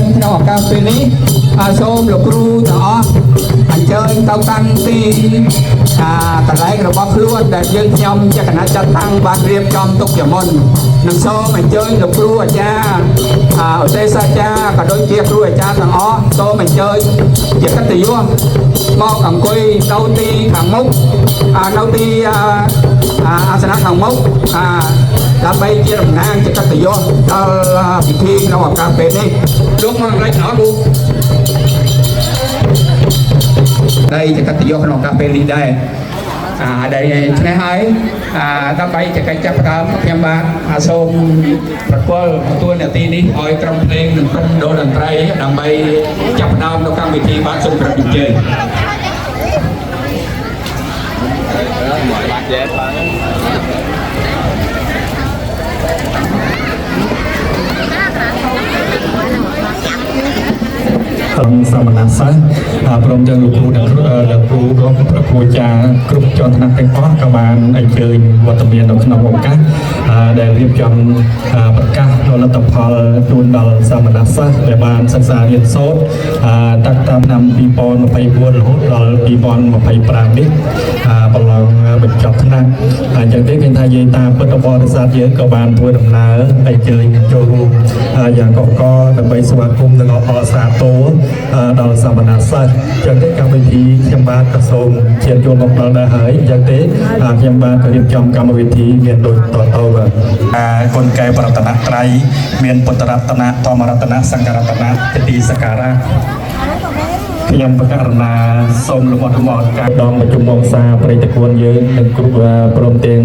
นขนมกาแฟนี้ส้มลูกครูต่ออันเชิญเต้าตันตีตะไลกระบอกล้วนแต่ยังยำจะขนาดจัดตั้งบานเรียบจอมตุกอย่ามนนังส้มอันเชิญลูกครูจ้าเตซ่าจ้าก็โดยเกียร์ครูจ้าต่างอ้อส้มอันเชิญเกียร์กัตติยวงมอกขังคุยเต้าตีขังมุกเต้าตีอาสนะขังมุกlà bay chia đồng nang cho các tự do bị thi nó học cà phê đi đúng không lấy nhỏ luôn đây cho các tự do nó học cà phê đi đây đây cái hai ta bay cho cái chấp cam em ba xôm bật quơ tôi là tin đi hỏi trong lên đừng không đổ đằng tây đằng bay chấp đau nó cam bị thi bán xôm rất được chơi sama nasa belum jangan lupa dan lupa berkuja grup contoh nanti kawan ajar waktu biar nak nak buka dan riap jam berkah dalam tempal tundal sama nasa lebaran sesar yang sot tak tam nam pipon mapai buat dal pipon mapai perang ni pelang berjab tenang jadi kita jenta bertempur saat dia kawan buat domlar ajar juru yang kokoh dan baik swakum dengan satuដល់សមណសិស្សចឹងទេកម្មវិធីខ្ញុំបាទក្រសួងជាតិចូលមកដល់ដែរហើយចឹងទេខ្ញុំបាទក៏រៀបចំកម្មវិធីមានដូចតទៅបាទកូនកែប្រតនត្រ័យមានពុទ្ធរតនៈធម្មរតនៈសង្ឃរតនៈជាទីសក្ការៈខ្ញុំបករណាសូមលំអរលំអរការដងប្រជុំវង្សាប្រិយតគុណយើងនិងគ្រប់ព្រមទាំង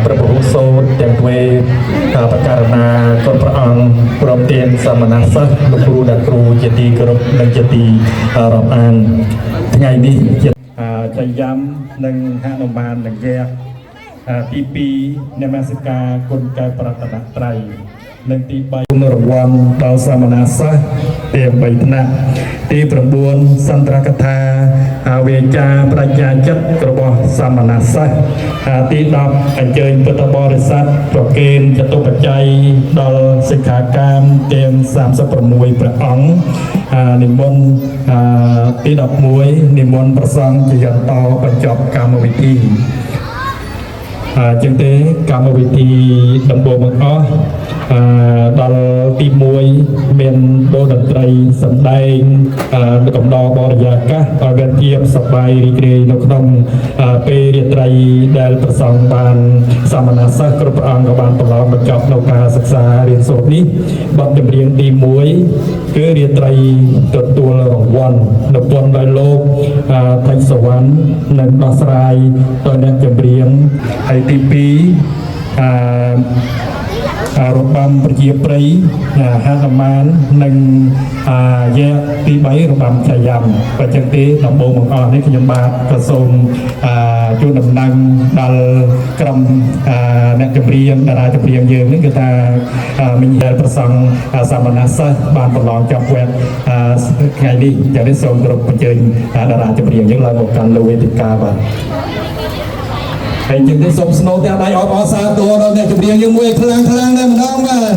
ព្រះពុទ្ធសូត្រទាំងទ្វេបករណាគុណព្រះអង្គព្រមទាំងសមណសិស្សលោកគ្រូអ្នកគ្រូជាទីគោរពនិងជាទីរាប់អានថ្ងៃនេះជាចៃយ៉ាំនិងហនុមាននិងយៈទី2នមស្ការគុណកែប្រតនត្រ័យនិងទី3រង្វាន់ដល់សមណសិស្សទី3ថ្នាក់ទី9សន្ទរកថាវាចាប្រាជ្ញាចិត្តរបស់សមណសិស្សទី10អញ្ជើញពុទ្ធបរិស័ទប្រគេនចតុបច្ច័យដល់សិក្ខាកាមទាំង36ព្រះអង្គនិមន្តទី11និមន្តប្រសង់ជាយន្តបញ្ចប់កម្មវិធីចឹងទេកម្មវិធីដំបូងបង្អស់ដល់ទី1មានដូរតន្ត្រីសម្ដែងកំដរបរិយាកាសឲ្យមានភាពសប្បាយរីករាយនៅក្នុងពេលរាត្រីដែលប្រសង់បានសមណសិស្សគ្រប់ព្រះអង្គក៏បានប្រឡងបញ្ចប់នៅការសិក្សារៀនសូត្រនេះបទចម្រៀងទី1គឺរាត្រីទទួលរង្វាន់និពន្ធដោយលោកថៃសវណ្ណនិងដោះស្រាយដោយអ្នកចម្រៀងហើយទី2របាំប្រជាប្រិយហនុមាននិងយៈទី3របាំឆាយ៉ាំបើចឹងទេដំបូងបង្អស់នេះខ្ញុំបាទក៏សូមជូនដំណឹងដល់ក្រុមអ្នកចម្រៀងតារាចម្រៀងយើងនេះគឺថាមិញដែលប្រសង់សមណសិស្សបានប្រឡងចប់វគ្គថ្ងៃនេះចឹងនេះសូមគោរពអញ្ជើញតារាចម្រៀងយើងឡើងមកកាន់លើវេទិកាបាទហើយជាងនេះសូមស្នូទាំងដៃអបអរសាទរដល់អ្នកចម្រៀងយើងមួយខ្លាំងតែម្ដងបាទ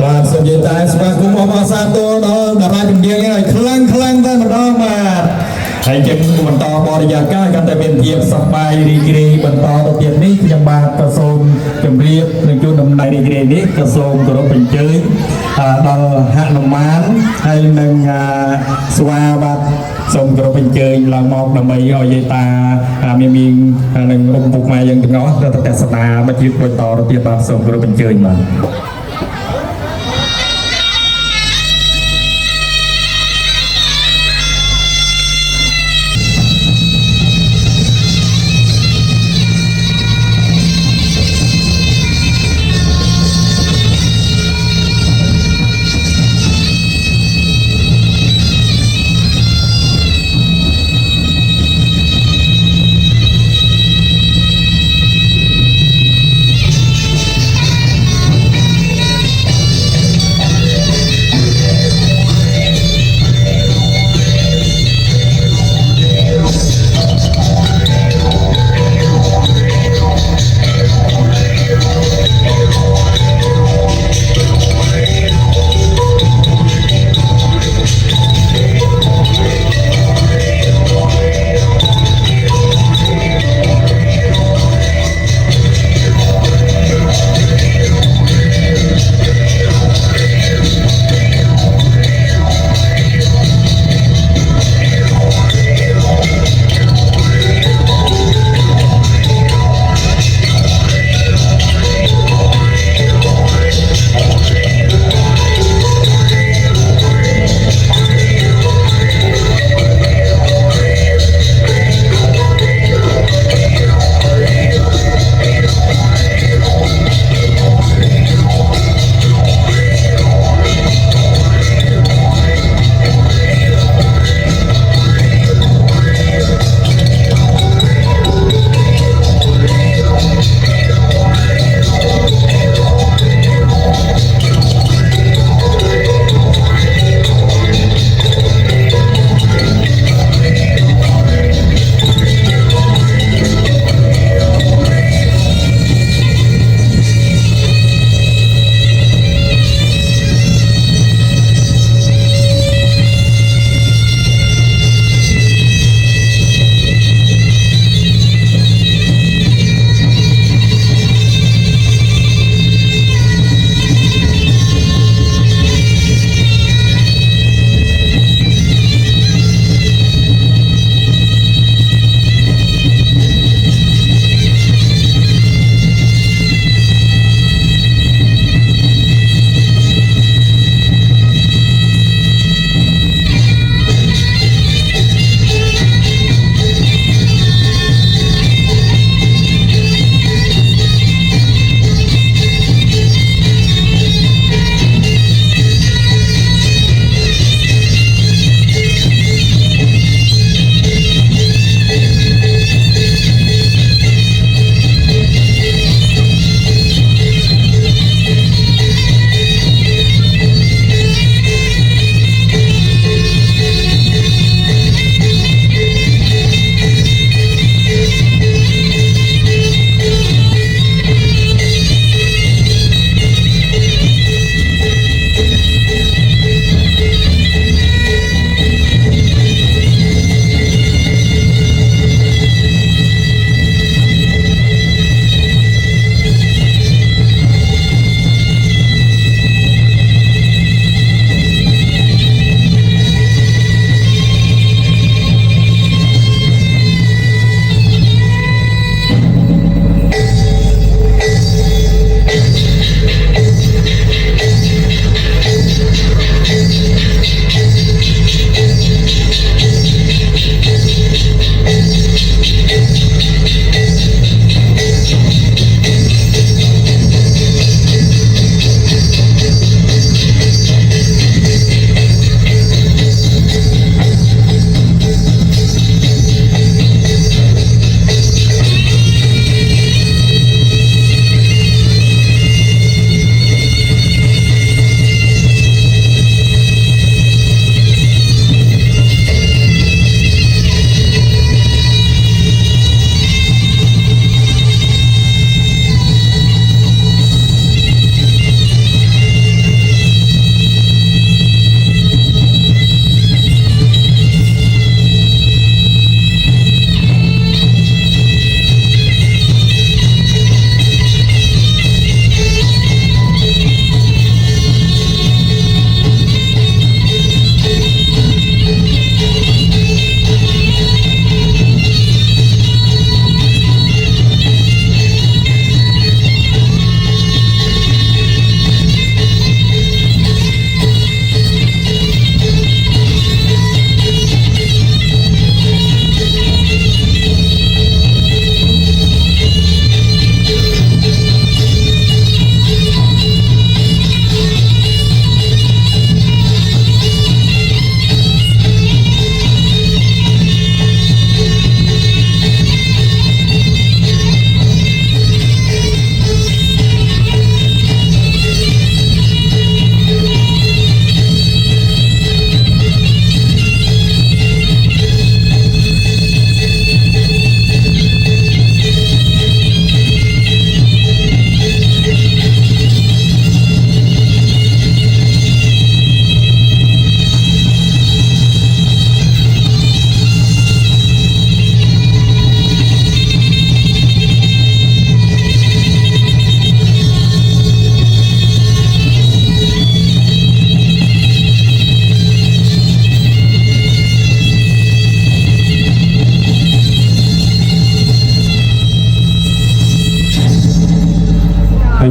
បាទសូមនិយាយតែស្វាគមន៍អបអរសាទរដល់តារាចម្រៀងយើងឲ្យខ្លាំងតែម្ដងបាទហើយជាបន្តបរិយាកាសកាន់តែមានភាពសប្បាយរីករាយបន្តទៅទៀតនេះខ្ញុំបាទក៏សូមជម្រាបនឹងជូនដំណឹងរីករាយនេះក៏សូមគោរពអញ្ជើញដល់ហនុមានហើយនឹងស្វាបាទសូមគោរពអញ្ជើញឡើងមកដើម្បីឲ្យយាយតាមាននឹងឪពុកម៉ែយើងទាំងអស់ទៅទស្សនាមកជាតិបន្តទៅទៀតបាទសូមគោរពអញ្ជើញបាទ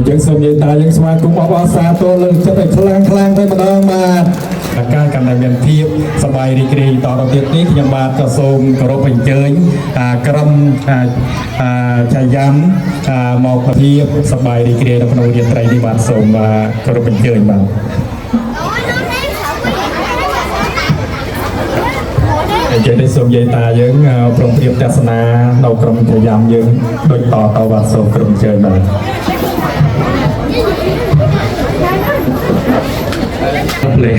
យើងសូមនិយាយតាយើងស្វាគមន៍អបអរសាទរលើចិត្តឲ្យខ្លាំងទៅម្ដងបាទការកាន់តែមានភាពសប្បាយរីករាយតទៅទៀតនេះខ្ញុំបាទក៏សូមគោរពអញ្ជើញក្រុមចាយ៉ាំមកភាពសប្បាយរីករាយនៅក្នុងរាត្រីនេះបាទសូមគោរពអញ្ជើញបាទអញ្ចឹងនេះសូមនិយាយតាយើងព្រមព្រៀងទស្សនានៅក្រុមចាយ៉ាំយើងដូចតទៅបាទសូមក្រុមអញ្ជើញបាទលេ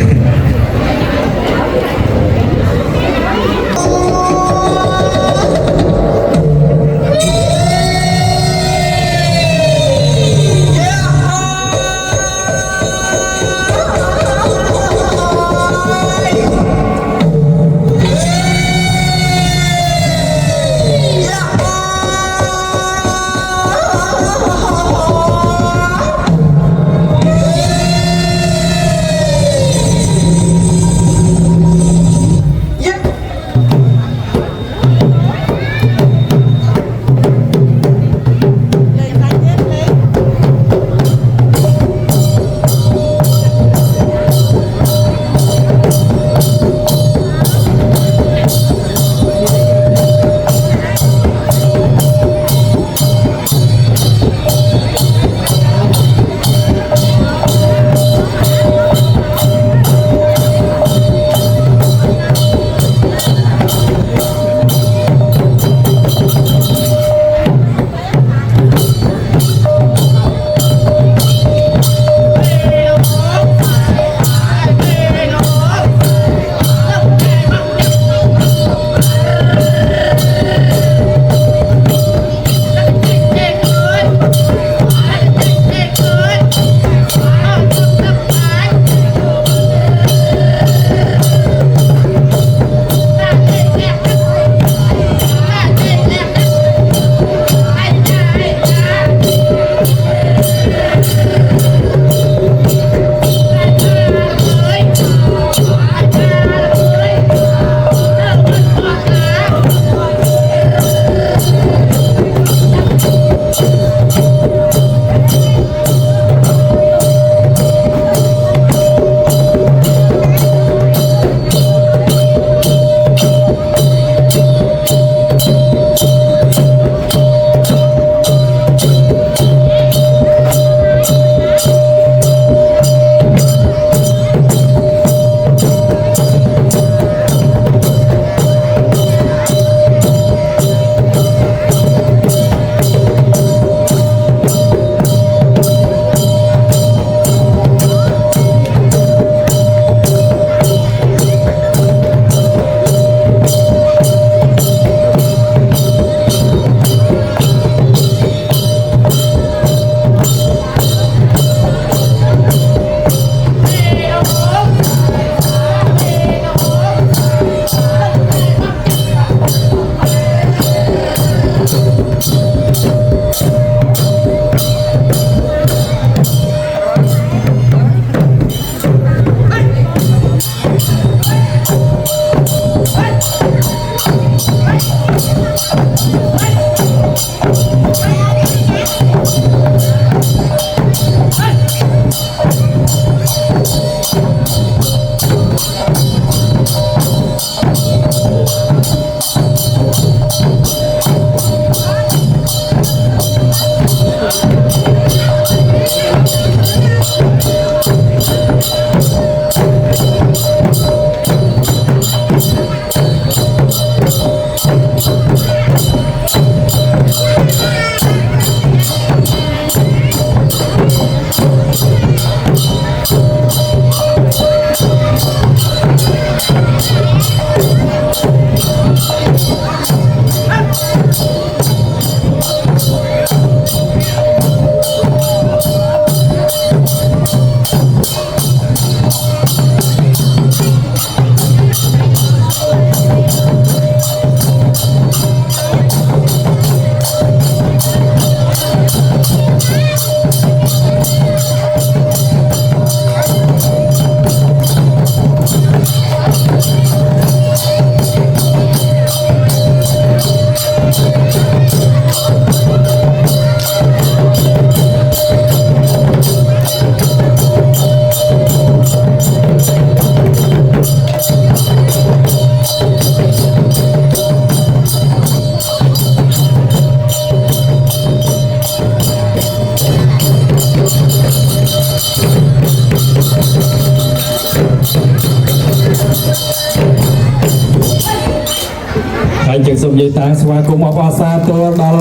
យាយតាស្វាគមន៍អបអសាទរដល់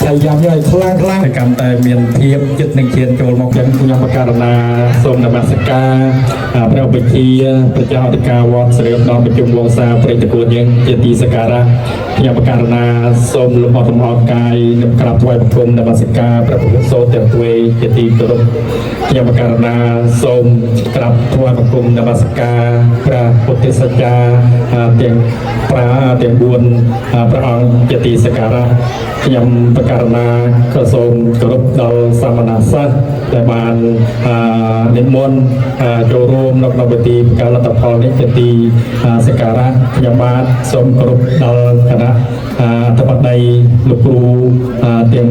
ចៃយ៉ាំយាយខ្លាំងតែកាន់តែមានភាពចិត្តនឹងជាតិចូលមកយ៉ាងខ្ញុំបករណាសូមនមស្ការព្រះវិជាប្រជាអធិការវត្តស្រីដល់ប្រជុំវង្សាប្រិយតកូនយើងជាទីសក្ការៈខ្ញុំបករណាសូមលំអរលំអរកាយនឹងក្រាបថ្វាយបង្គំនមស្ការព្រះពុទ្ធសូត្រទាំងទ្វេជាទីគោរពខ្ញុំបករណាសូមក្រាបថ្វាយបង្គំនមស្ការព្រះពុទ្ធសច្ចាទាំងទាំង4ព្រះអង្គជាទីសក្ការៈខ្ញុំបករណាក៏សូមគោរពដល់សាមណសិស្សដែលបាននិមន្តចូលរួមក្នុងពិធីប្រកាសលទ្ធផលនេះជាទីសក្ការៈខ្ញុំបាទសូមគោរពដល់គណៈអធិបតីលោកគ្រូទាំង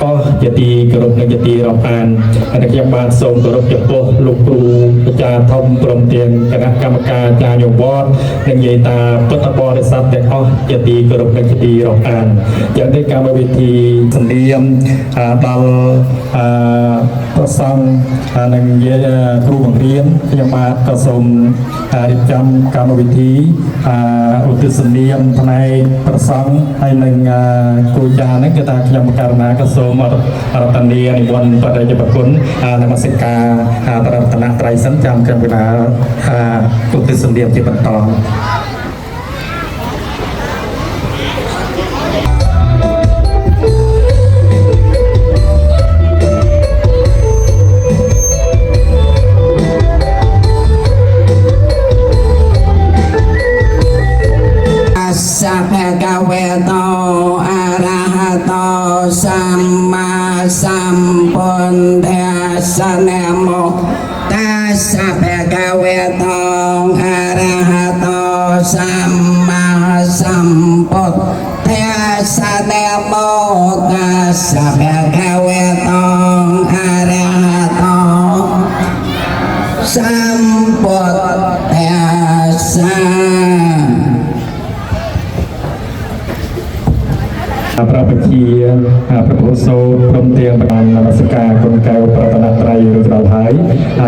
អស់ជាទីគោរពនិងជាទីរាប់អានហើយខ្ញុំបាទសូមគោរពចំពោះលោកគ្រូអាចារ្យធំព្រមទាំងគណៈកម្មការអាចារ្យវត្តនិងយាយតាពុទ្ធបរិស័ទទាំងអស់ជាទីគោរពនិងជាទីរាប់អានយ៉ាងនេះកម្មវិធីសម្ដែងដល់ប្រសង់និងគ្រូបង្រៀនខ្ញុំបាទក៏សូមរៀបចំកម្មវិធីឧទ្ទិសសម្ដែងផ្នែកប្រសង់ហើយនឹងគ្រូអាចារ្យហ្នឹងគឺថាខ្ញុំបករណាក៏សូមរតនានិមន្តបរិយាប្រគុណនមស្ការបរតនត្រៃសិនចាំក្រុមគណៈឧទ្ទិសសម្ដែងជាបន្តสัพพะกะเวโตอะระหะโตสัมมาสัมพุทธัสสะนะโมตัสสะภะคะวะโตอะระหะโตสัมมาสัมพุทธัสสะนะโมตัสสะภะคะวะโตอะระหะโตสัมพุทธัสสะព្រះវិជាព្រះពុទ្ធសូត្រព្រមទាំងបាននមស្ការគុណកែវប្រតនត្រ័យរួចរាល់ហើយ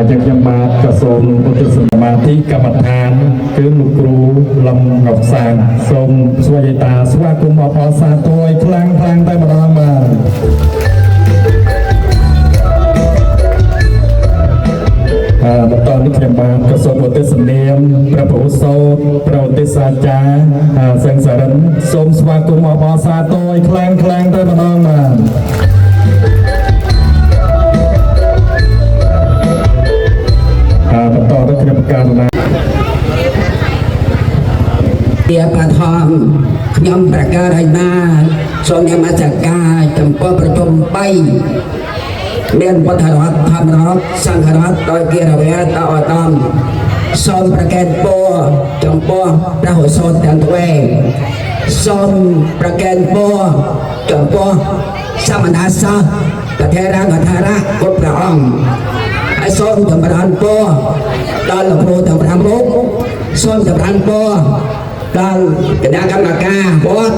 យ៉ាងខ្ញុំបាទក៏សូមឧទ្ទិសសមាធិកម្មដ្ឋានគឺលោកគ្រូលំងកសាងសូមស្វាយតាស្វាគមន៍អបអរសាទរឲ្យខ្លាំងតែម្ដងបាទបន្តនេះខ្ញុំបានក៏សូមឧទ្ទិសសម្ដែងព្រះពុទ្ធសូត្រព្រះឧទ្ទិសអាចារ្យសិង្ហសរិនសូមស្វាគមន៍អបអរសាទរឲ្យខ្លាំងតែម្ដងបាទបន្តទៅខ្ញុំប្រកាសណាជាបឋមខ្ញុំប្រកាសឲ្យណាសូមនមស្ការចំពោះប្រជុំ3មានពុទ្ធរដ្ឋធម្មរដ្ឋសង្ឃរដ្ឋដោយគិរវេតអតំសូមប្រកែកពរចំពោះព្រះហោសោតទាំងទ្វេសូមប្រកែកពរចំពោះសមណសិស្សកថេរកថារៈគ្រប់ព្រះអង្គហើយសូមចម្រើនពរដល់លោកគ្រូទាំង5រូបសូមចម្រើនពរដល់គណៈកម្មការវត្ត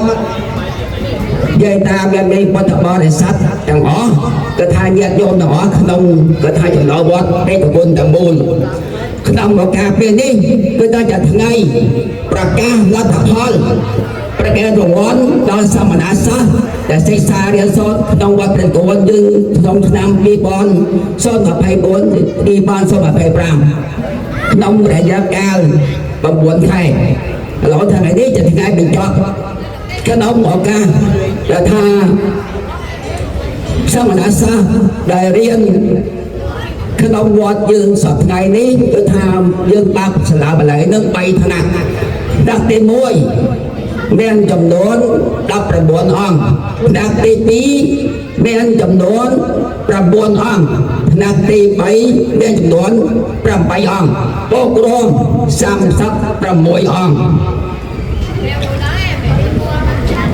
យាយតាមានពុទ្ធបរិស័ទទាំងអស់គឺថាញាតិញោមទាំងអស់ក្នុងគឺថាចំណោវត្តទេពគុណទាំងមូលក្នុងឱកាសពេលនេះគឺថាជាថ្ងៃប្រកាសលទ្ធផលប្រកាសរង្វាន់ដល់សមណសិស្សដែលសិក្សារៀនសូត្រក្នុងវត្តព្រះគោយើងក្នុងឆ្នាំ2024 2025ក្នុងរយៈកាល9ខែឥឡូវថ្ងៃនេះជាថ្ងៃបញ្ចប់ក្នុងឱកាសដែលថាសមណសិស្សដែលរៀនក្នុងវត្តយើងសប្តាហ៍នេះគឺថាយើងបើកសាលាបន្លែនឹង3ថ្នាក់ដាក់ទី1មានចំនួន19អង្គដាក់ទី2មានចំនួន9អង្គថ្នាក់ទី3មានចំនួន8អង្គបូករួម36អង្គ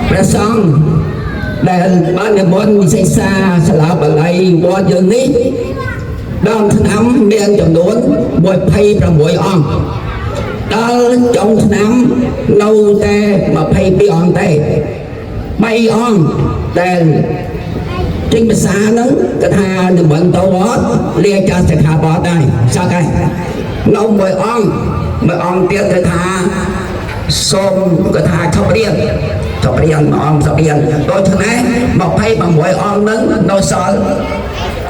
ព្រះសង្ឃដែលបាននិមន្តសិក្សាសាលាបាលីវត្តយើងនេះដល់ឆ្នាំមានចំនួន26អង្គដល់ចុងឆ្នាំនៅតែ22អង្គទេ3អង្គដែលចេញភាសាហ្នឹងគឺថានិមន្តទៅវត្តលាចាសិក្ខាបទដែរសោះហើយនៅមួយអង្គទៀតគឺថាសូមគឺថាឈប់រៀន สเปียนออมสเปียนโดยฉะนั้นมาให้บางมวยออมนั้นโดยสอน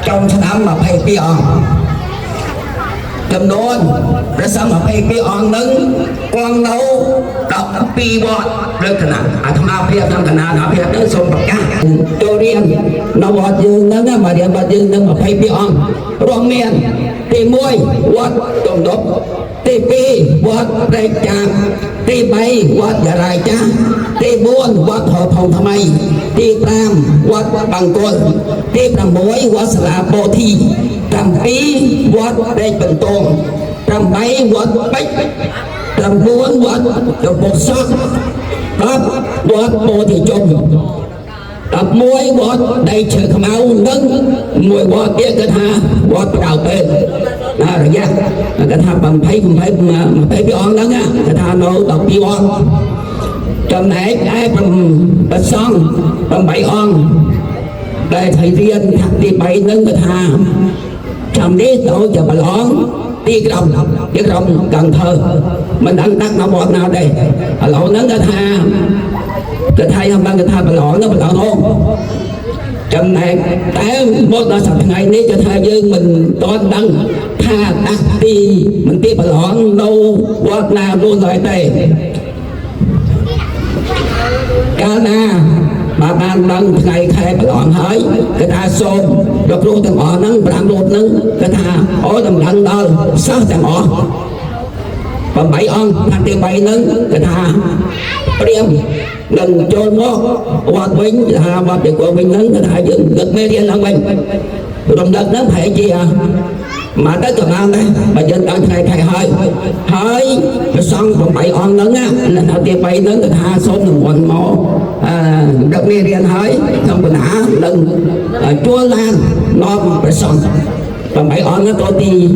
จงชนะมาให้ปีออมจำนวนประสมมาให้ปีออมนั้นกองเราดับปีวอดเรื่องขนาดอาตมาเพียรทำขนาดอาเพียรนั้นสมประกาศตัวเรียนนวดยืนนั้นมาเรียนมายืนนั้นมาให้ปีออมรวมเมียนตีมวยวัดตรงดบตีปีวัดเด็กจางตีใบวัดอย่าไรจ้าตีบ้วนวัดหอทองทำไมตีตามวัดบางกลตีประมวยวัดสลาโพธีตำปีวัดเด็กเป็นตรงตำใบวัดไปตำบ้วนวัดตำบกซักครับวัดโพธิจงtập môi vọt đây chờ khám áo nâng môi vọt kia cái tha vọt đào tên rồi nha cái tha bằng thấy mà thấy cái on nâng á cái tha nó đọc đi on trong này ai bằng son bằng bảy on đây thầy riêng thật đi bảy nâng cái tha trong đấy tôi chờ bà lón đi cái rồng Cần Thơ mình đang đắc nó vọt nào đây lỗ nâng cái tha cái thai không đang cái thai bà lọn nó bà lọn không trong này té một đó sập ngày ní cho thai dương mình toàn đăng tha đắc đi mình tiếp bà lọn đâu quạt nào luôn rồi tề cá na bà ban đăng ngày khai bà lọn hỏi cái ta xôn được luôn thằng họ nâng bà luôn nâng cái tha ôi thằng đăng đó sao thằng họ và bảy on thằng tiền bảy nâng cái tha priêm lần cho nó hoạt vinh là hoạt được của mình nâng cái thải dựng được mê liên lăng mình đồng đất nó phải chi à mà tới tuần an đấy bà dân đang thay hơi xong còn bảy on nâng á là nào tiền bảy nâng cái tha số một quần mô được mê liên hơi xong rồi nã lần chua lan non phải xong còn bảy on nó tôi đi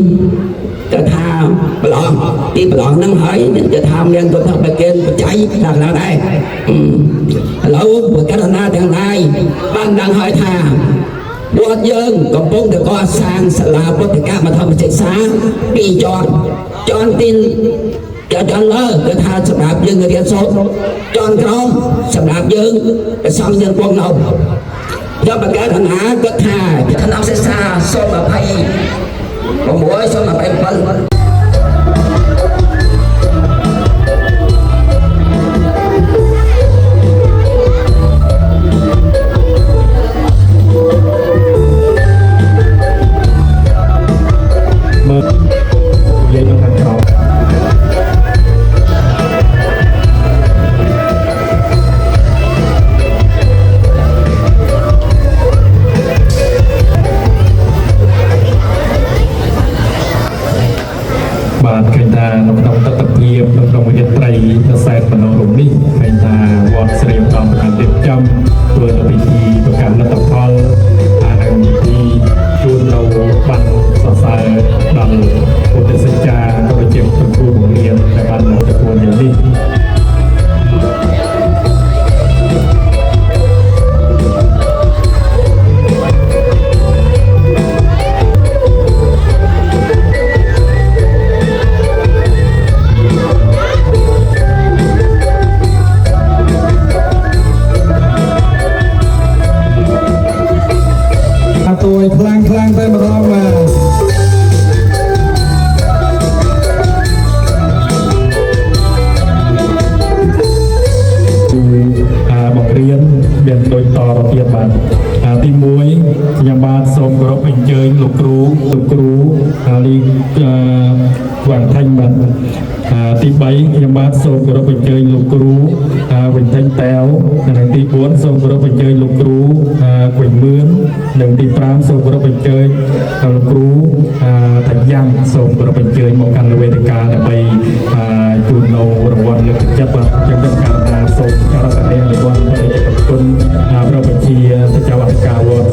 cho tha bà lọn đi bà lọn nâng hỏi cho tha miền tôi thật bà kênh bà cháy là đây lâu của cái na thằng này ban đang hỏi tha buat dân còn bốn được có sang là có thể cả mà thầm sẽ xá đi chọn tin cho lỡ cái tha sập đạp dân người điên số chọn không sập đạp dân cái xong dân quân đâu do bà cái thằng há có tha thằng nào sẽ xa số mà phải còn mỗi số mà phải phânបាទឃើញថានៅក្នុងទស្សនវិជ្ជានៅក្នុងវិទ្យាត្រីនៅខ្សែតំណងរំនេះឃើញថាវត្តស្រីឧត្តមបានរៀបចំធ្វើនៅពិធីប្រកាសលទ្ធផលហើយពិធីជូននៅបានសរសើរដល់ពុទ្ធសិក្សាក៏ដូចជាគ្រូបង្រៀនដែលបានមកទទួលយ៉ាងនេះtôiខ្លាំងតែម្ដងបាទបង្រៀនមានដូចតទៅទៀតបាទទី1ខ្ញុំបាទសូមគោរពអញ្ជើញលោកគ្រូលីវ៉ាន់ថាញ់បាទទី3ខ្ញុំបាទសូមគោរពអញ្ជើញលោកគ្រូវិញថាញ់តាវនិងទី4សូមគោរពអញ្ជើញលោកគ្រូវិញមឿននិងទី5សូមគោរពអញ្ជើញលោកគ្រូថាញ៉ាំសូមគោរពអញ្ជើញមកកាន់វេទិកាដើម្បីជូននៅរង្វាន់លើកទឹកចិត្តបាទខ្ញុំនឹងការថាសូមការរំលែករង្វាន់បរិយាគុណព្រះបញ្ជាសច្ចវធិការវត្ត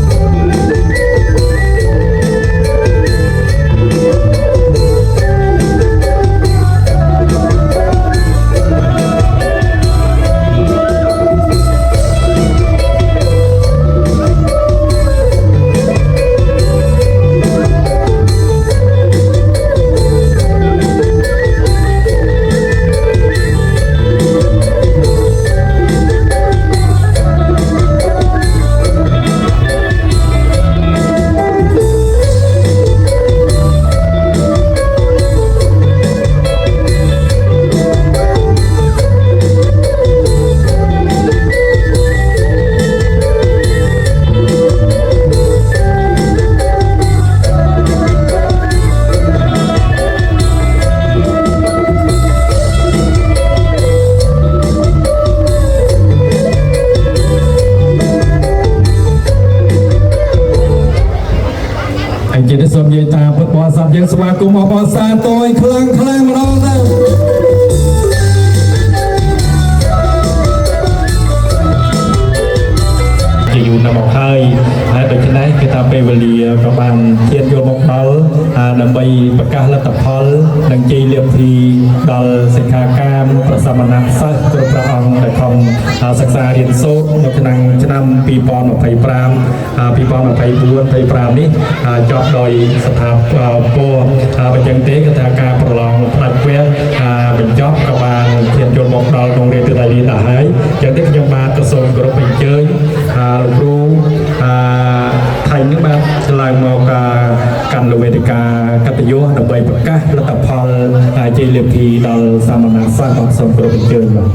ស័ព្ទយើងស្វាគមន៍អបអរសាទរខ្លាំងម្ដងទៅ ជាយូរណាស់មកហើយហើយដូច្នេះគឺថាពេលវេលាក៏បានធៀបយកមកដល់ដើម្បីប្រកាសលទ្ធផលនិងជ័យលាភីដល់សិក្ខាកាមប្រសាមណៈសិស្សគ្រប់ព្រះអង្គដែលខំសិក្សារៀនសូត្រនៅក្នុងឆ្នាំ2025 2024-25នេះចប់ដោយស្ថាបពរបញ្ចឹងទេគឺថាការប្រឡងផ្ដាច់វគ្គបញ្ចប់ក៏បានធៀបយកមកដល់ក្នុងរាជធានីដែរហើយអញ្ចឹងទេខ្ញុំបាទក៏សូមគោរពអញ្ជើញ លោកគ្រូថៃនេះបាទឆ្លើយមកកាន់លើវេទិកាកតញ្ញូដើម្បីប្រកាសលទ្ធផលជ័យលាភីដល់សាមណសិស្សរបស់សូមគោរពអញ្ជើញបាទ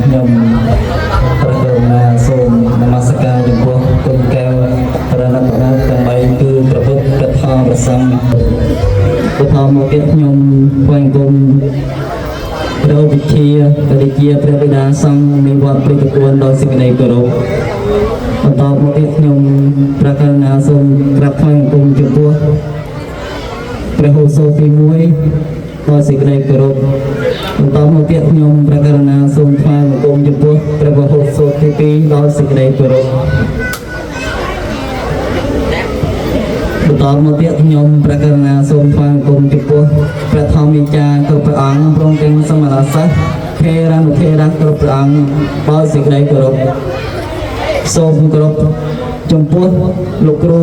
ខ្ញុំប្រដៅណាសូមនមស្ការចំពោះគុណកែវរណបរៈទាំង3គឺព្រះពុទ្ធកថាប្រសង្ឃឧទាហរណ៍មកទៀតខ្ញុំថ្វាយគុំព្រះវិជាបរិជាព្រះបិតាសង្ឃនៃវត្តព្រៃតួនដោយសេចក្តីគោរពបន្តមកទៀតខ្ញុំព្រះករុណាសូមក្រាបថ្វាយគុំចំពោះព្រះហូសូទី1 ដោយសេចក្តីគោរពបន្តមកទៀតខ្ញុំព្រះករុណាសូមថ្វាយបង្គំចំពោះព្រះវហុសូត្រទី2ដោយសេចក្តីគោរពបន្តមកទៀតខ្ញុំព្រះករុណាសូមថ្វាយបង្គំចំពោះព្រះធម្មវិចារគ្រប់ព្រះអង្គព្រមទាំងសមណសិស្សខេរនុខេរៈគ្រប់ព្រះអង្គដោយសេចក្តីគោរពសូមគោរពចំពោះលោកគ្រូ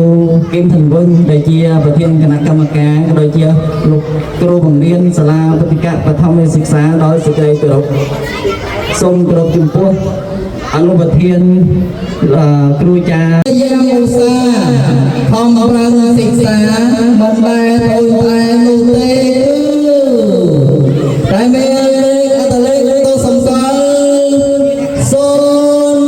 គឹមthànhវិញដែលជាប្រធានគណៈកម្មការដូចជាលោកគ្រូបង្រៀនសាលាពុទ្ធិកបឋមសិក្សាដោយសេចក្តីគោរពសូមគោរពចំពោះអនុប្រធានគ្រូចារ្យយាមឧស្សាហ៍ខំបរិញ្ញាសិក្សាមិនដែលអូនតែនោះទេតែមានលេខអត្តលេខទៅសំសាលសូម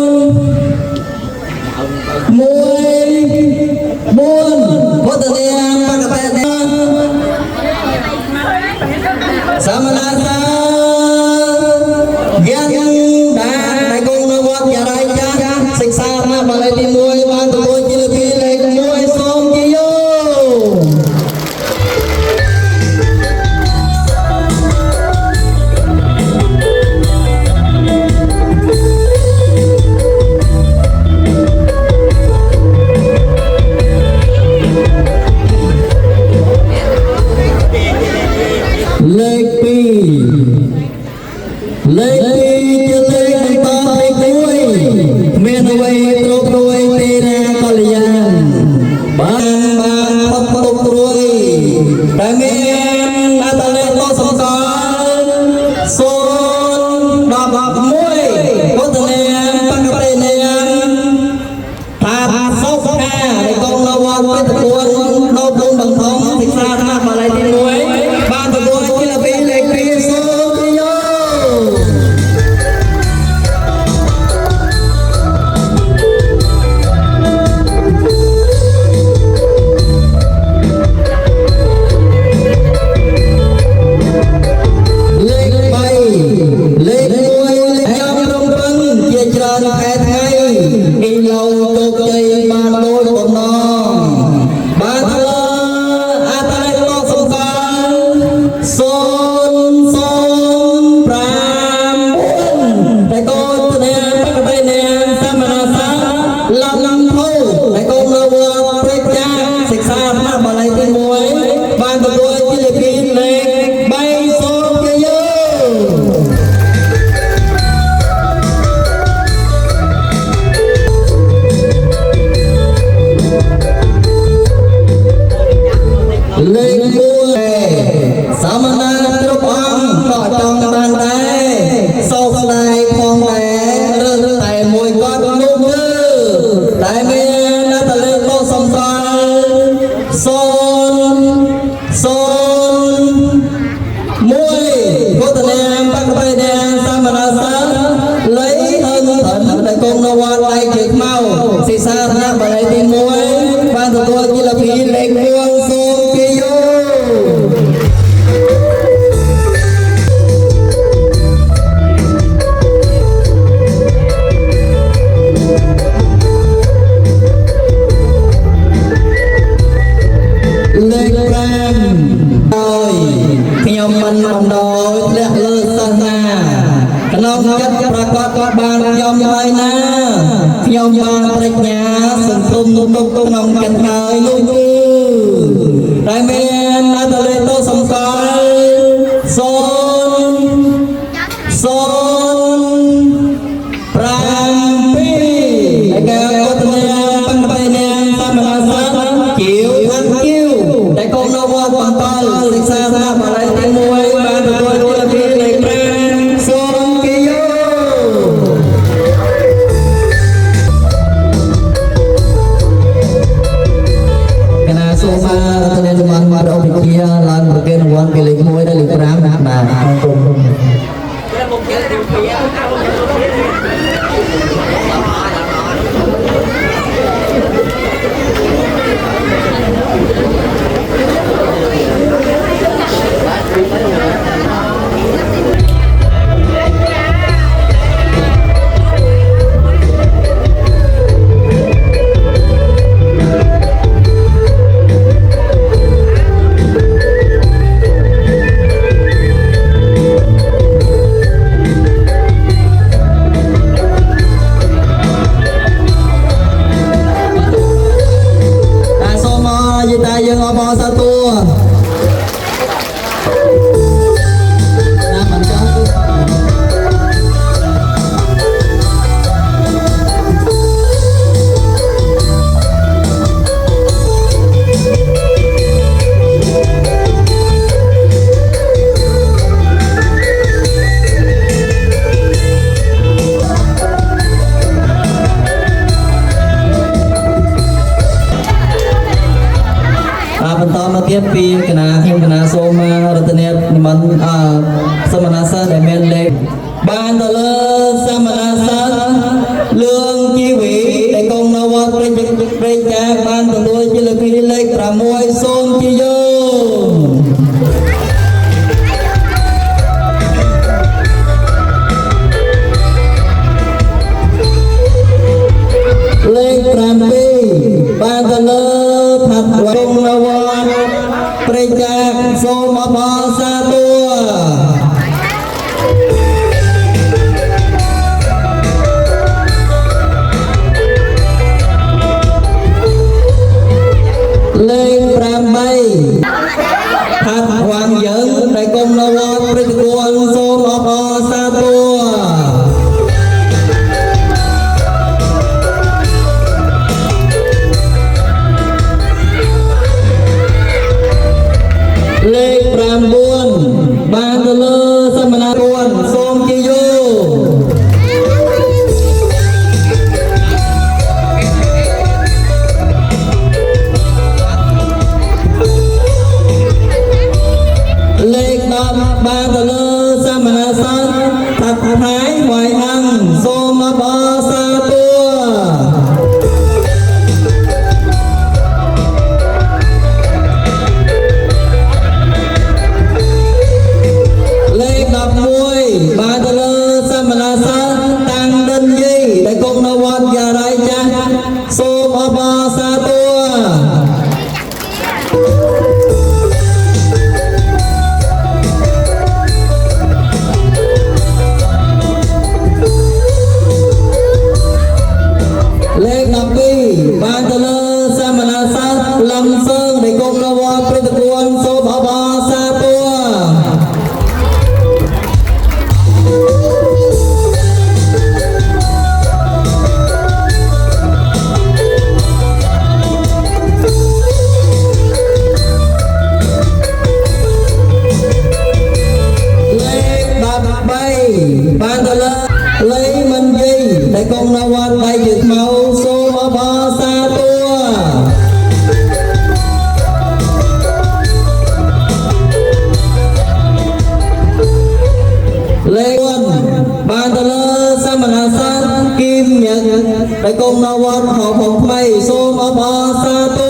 លេខ 4 សាមណេរគ្រប់អង្គក៏ចង់បានដែរ banប្រាជ្ញាសង្គមទុកក្នុងកណ្ដាលនោះគឺដែលមានអត្តលេខទៅសំខាន់បន្តមកទៀតពីគណៈខ្ញុំគណៈសូមរតនានិមន្តសមណសិស្សដែលមានលេខបានទៅលើសមណសិស្សលឿងជីវីដែលកងនៅវត្តព្រៃចាបានទទួលជាលេខលេខ6សូមជាយោលេខ7បានទៅលើថាត់វងនៅវត្តព្រៃចាសូមអបអរសាទរលេខ8ថាត់វាងយើងដែលគុំនៅវត្តព្រៃតួនសូមអបអរសាទរលេខ9បានទៅលើសមណគួនសូមជាយោលេខ10បានទៅលើសមណសិស្សថាត់ថៃវ៉ៃអង្គសូមអបអរសាទរបានទៅលើសមណសិស្សតាំងដិនយីដែលគង់នៅវត្តយារៃចាស់សូមអបអរសាទរលេខ12បានទៅលើសមណសិស្សលំសើងដែលគង់នៅវត្តព្រៃតួនសូមអបអរសាទរបានទៅលើលេខមិនយីដែលកងនៅវត្តដៃជាខ្មៅសូមអបអរសាទរលេខ4បានទៅលើសមណសិស្សគីមញឹកដែលកងនៅវត្តហោផងថ្មីសូមអបអរសាទរ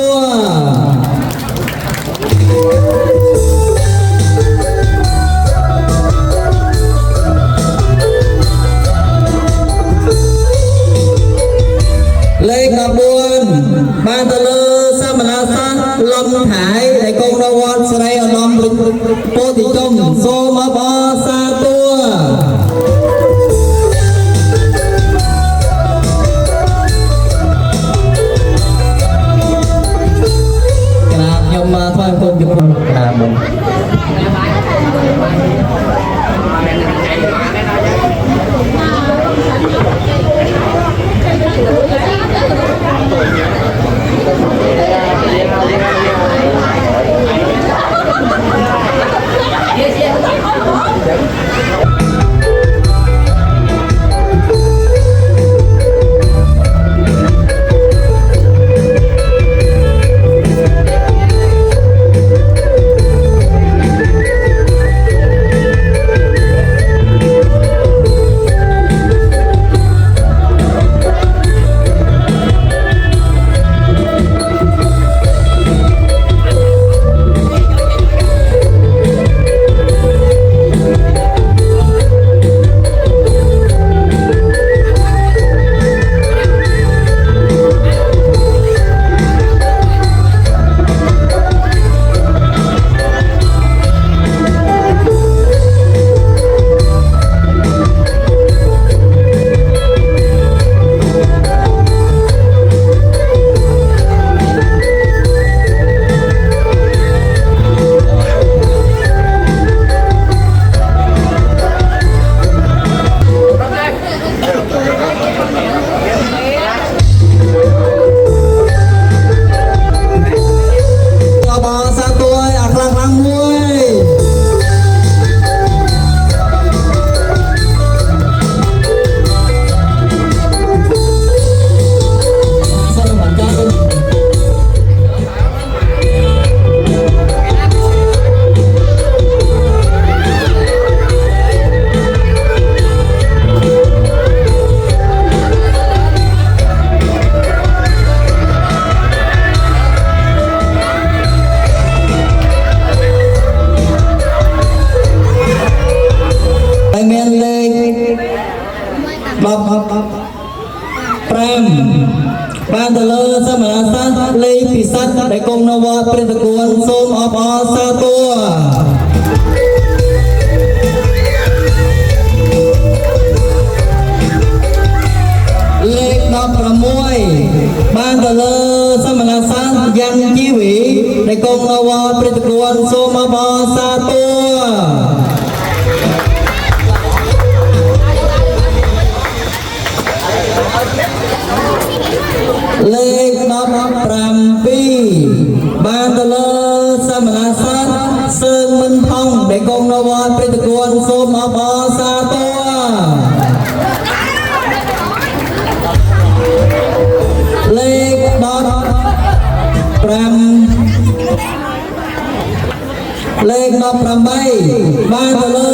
លេខ14បានទៅលើសមណសិស្សលំថៃដែលគង់នៅវត្តស្រីឧត្តមពោធិជុំសូមអបអរសាទរ ការបង បានទៅលើសមណសាស្ត្រលេខពិសិដ្ឋដែលគង់នៅវត្តព្រះតកួនសូមអបអរសាទរលេខ16បានទៅលើសមណសាស្ត្រយ៉ាងជីវីដែលគង់នៅវត្តព្រះតកួនសូមអបអរសាទរលេខ17បានទៅលើសមណសាស្ត្រសើមិនថងដែលគង់នៅវត្តព្រះតកួនសូមអបអរសាទរលេខ18លេខ18បានទៅលើ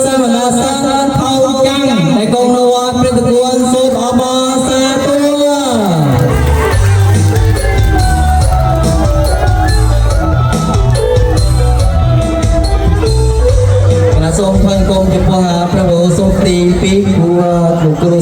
សមណសាស្ត្រថោចាំងដែលគង់នៅវត្តព្រះតកួនសូមអបអរសាទរសូមថ្លែងគុំចំពោះព្រះបរមសុខទី2គួរលោកគ្រូ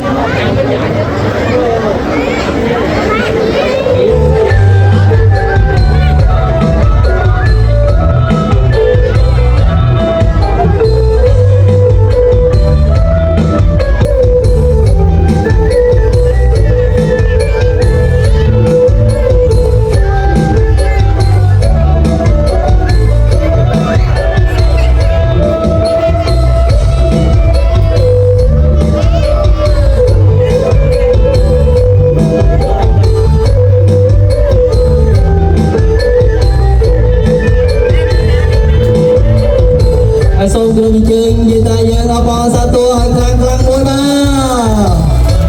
សូមគ្រូអញ្ជើញនិយាយថាយើងអបអរសាទរឲ្យខ្លាំងៗមួយបាទ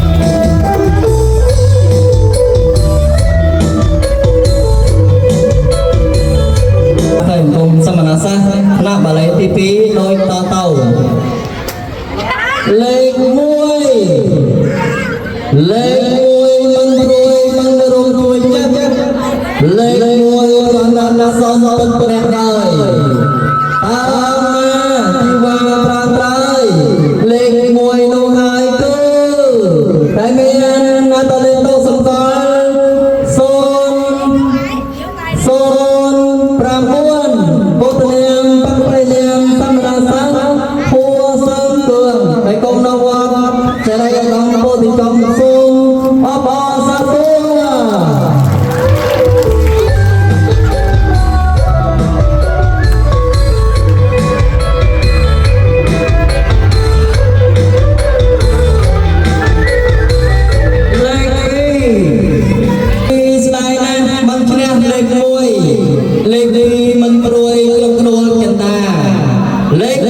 ហើយគុំសមណសាស្ត្រគណៈបាលីទី2ដោយតទៅលេខ1លេខ1មិនព្រួយមិនរងព្រួយចិត្តលេខ1រណណាសសពិតព្រះហើយលេខ1នោះហើយគឺតែមានណាតលេខទៅសង្កល009ពុទ្ធនាមបព្វេនាមសមណសាស្ត្រហួសើគឿងដែលគង់នៅវត្តសេរីឧត្តមពោធិចំសូមអបអរសាទរ លេខ2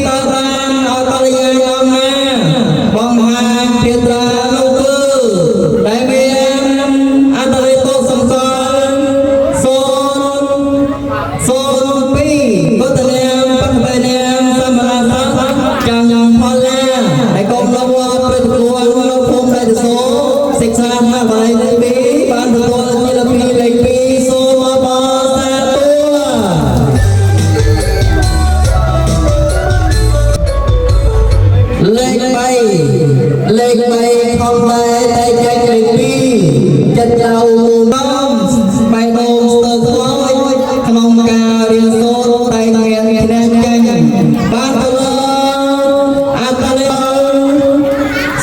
តបានអកលយាយអំណាបង្ហាញភាត្រានោះគឺដែលមានអន្តរតោសំសល់02ពុទ្ធនាមបព្វនាមសមណសាចាំផលណាដែលកុំលវប្រតិគួរលោកភូមិដែលទៅសូសិក្សាមកបាយលេខ2បានទទួលជាលេខ2លេខ2សូមអបអរសាទរលេខ3ផងដែរតែចែកលេខ2ចិត្តចៅដំស្បែកដូងស្ទើរខ្លោចក្នុងការរៀនសូត្រតែមានគ្នាចាញ់បានទៅអត្តលេខ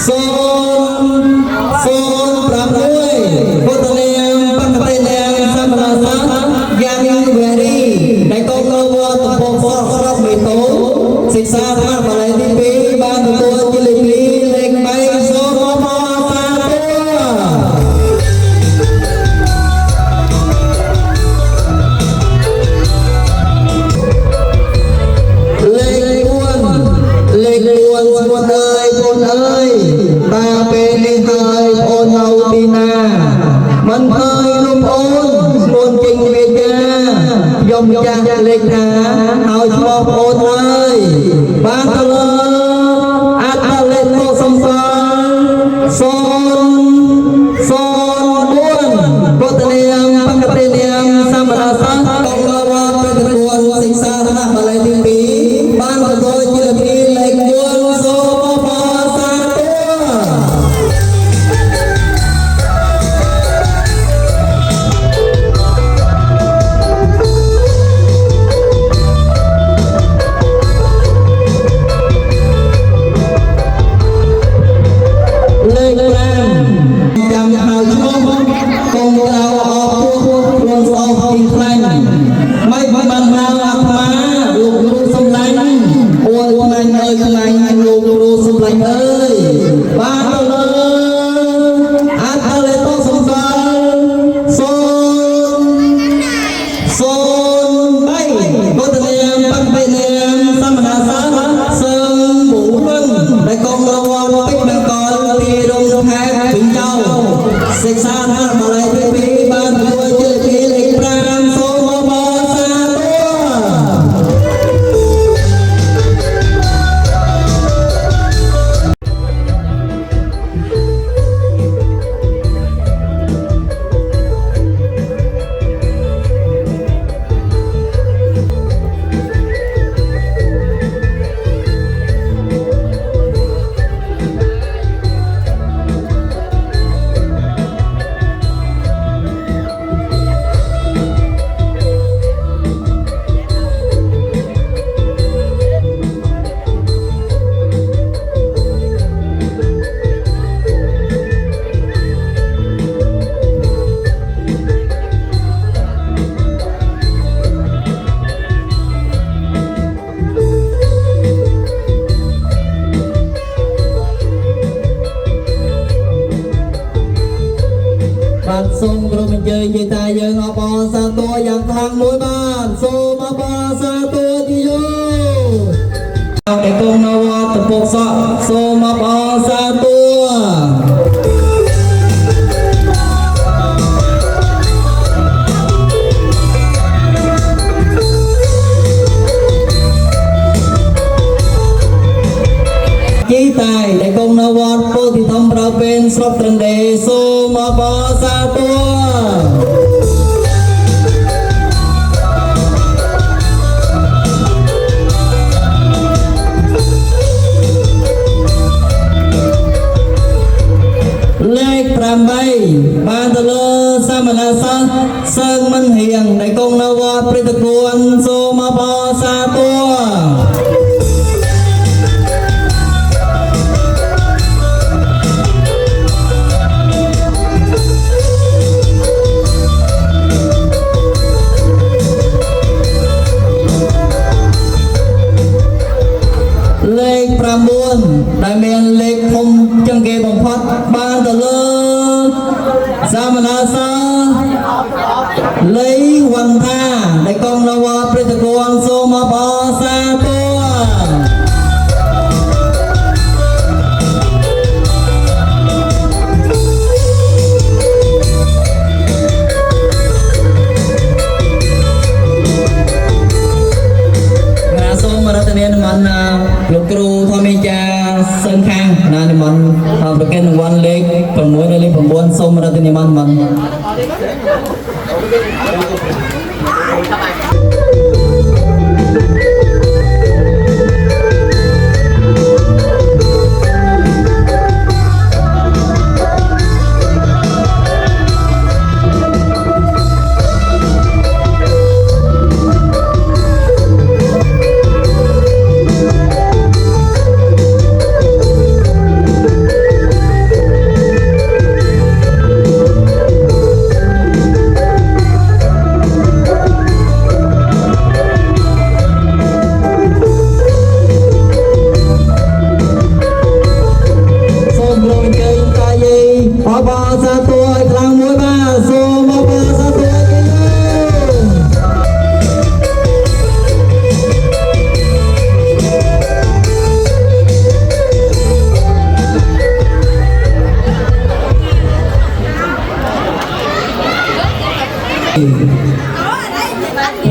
006ពុទ្ធនាមបព្វនាមសមណសាយ៉ាងវេរីដែលកុំនៅវត្តពពកស្រុកមេតូសិក្សាមកបល័យទី2បានទទួលជាលេខ2លេខ3សូមអបអរសាទរលេខ4ស្មួតអើយបងអើយតាពេលនេះហើយបងនៅទីណាមិនឃើញលោកអូនស្មួនចេញវាចាខ្ញុំចាស់លេខណាហើយឈ្មោះបងអើយបានទៅលើអត្តលេខទៅសំស004ពុទ្ធនាមបព្វនាមសមណសាកងលវប្រតិគួរសិក្សាណាបល័យទី2បានទទួលជាលេខ4សូមអបអរសាទរលេខ5ចាំហៅឈ្មោះកុំក្រៅអពោះខ្លួនស្អប់ពីខ្លាញ់មិនបានហៅអាត្មាលោកគ្រូសំឡាញ់អូនខ្លាញ់អើយខ្លាញ់លោកគ្រូសំឡាញ់អើយបានទៅលើអត្តលេខសំសល់003ពុទ្ធនាមបព្វនាមសមណសាសើមបុរងដែលកងរវល់ពេជ្រកលទីរងខេត្តវិញចៅសិក្សាណាបល័យទី2បានទទួលជាលេខ5សូមអបអរសាទរបាទសូមក្រុមអញ្ជើញយាយតាយើងអបអរសាទរយ៉ាងខ្លាំងមួយបានសូមអបអរសាទរទីយោតែកុំនៅវត្តពកសក់សូមអបអរសាទរជីតាយដែលកុំនៅវត្តពោធិធម្មប្រៅពេលស្រុកត្រឹងដេសូមអបអរសាទរលេខ8បានទៅលើសមណសាសើងមិនហៀងដែលកុំនៅវត្តព្រៃតគួនសូមអបអរសាទរលេខ9ដែលមានលេខធំជាងគេបំផុតបានទៅលើសមណសាលីវន្តាដែលកងនវព្រឹទ្ធគួងសូមអបអរសាទរ សូមរតនានិមន្តលោកគ្រូធម្មចាសឹងខាងណានិមន្តប្រកេនរង្វាន់លេខ6និងលេខ9សូមរតនានិមន្ត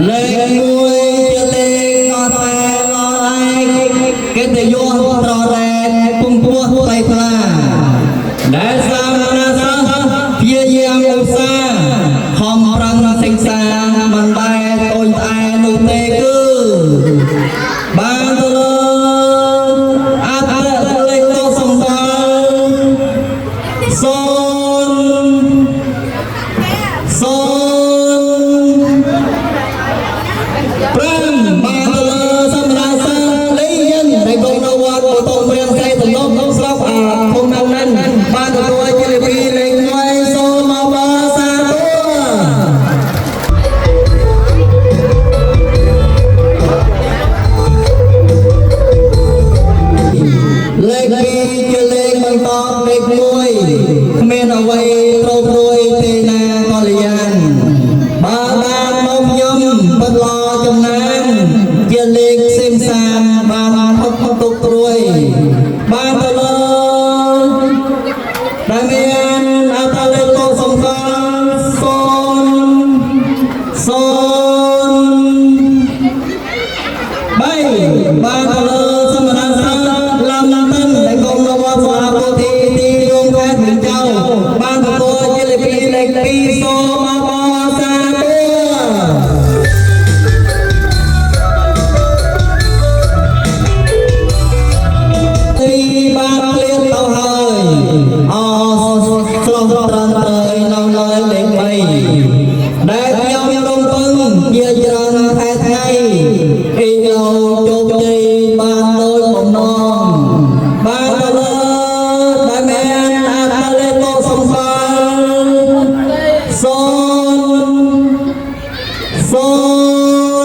លេខ1ជាលេខអត់តែអត់ឯងកិត្តិយសត្ររែកពងពោះថ្លៃថ្លាដែលសាមណសិស្សព្យាយាមឧស្សាហ៍ខំប្រឹងសិក្សាមិនដែលតូចត្អែនោះទេគឺបានទៅលើអត្តលេខតសម្បត្តិសូនបានទៅលើសម្រាប់សិស្សលេងយិនដែលកុំនៅវត្តបតងព្រាងស្រីទំនប់ស្រុកភូមិណាន់បានទទួលជាលេខ2លេខ1សូមអបអរសាទរលេខ2ជាលេខបន្តលេខ1គ្មានអ្វីត្រូវព្រួយទេណាកល្យានបើបានមកខ្ញុំបិទឡចំណានជាលេខសិមសាមបានផុតទុកព្រួយបានទៅលើដែលមានអត្តលេខតសំខាន់សូនបានទៅលើសមរសិស្សឡំតិនដែលកុំនៅវត្តស្វាពោធិទីរួមខេត្តវិញចៅបានទទួលជាលេខ2លេខ2សូមអបអរសាទរបានឃ្លានទៅហើយអស្រស់ត្រង់ត្រូវនៅលើលេខ3ដែលខ្ញុំរំពឹងជាច្រើនខែថ្ងៃអ៊ីឡូជោគជ័យបានដោយបំណងបានទៅលើដែលមានអត្តលេខតសម្បត្តិសូ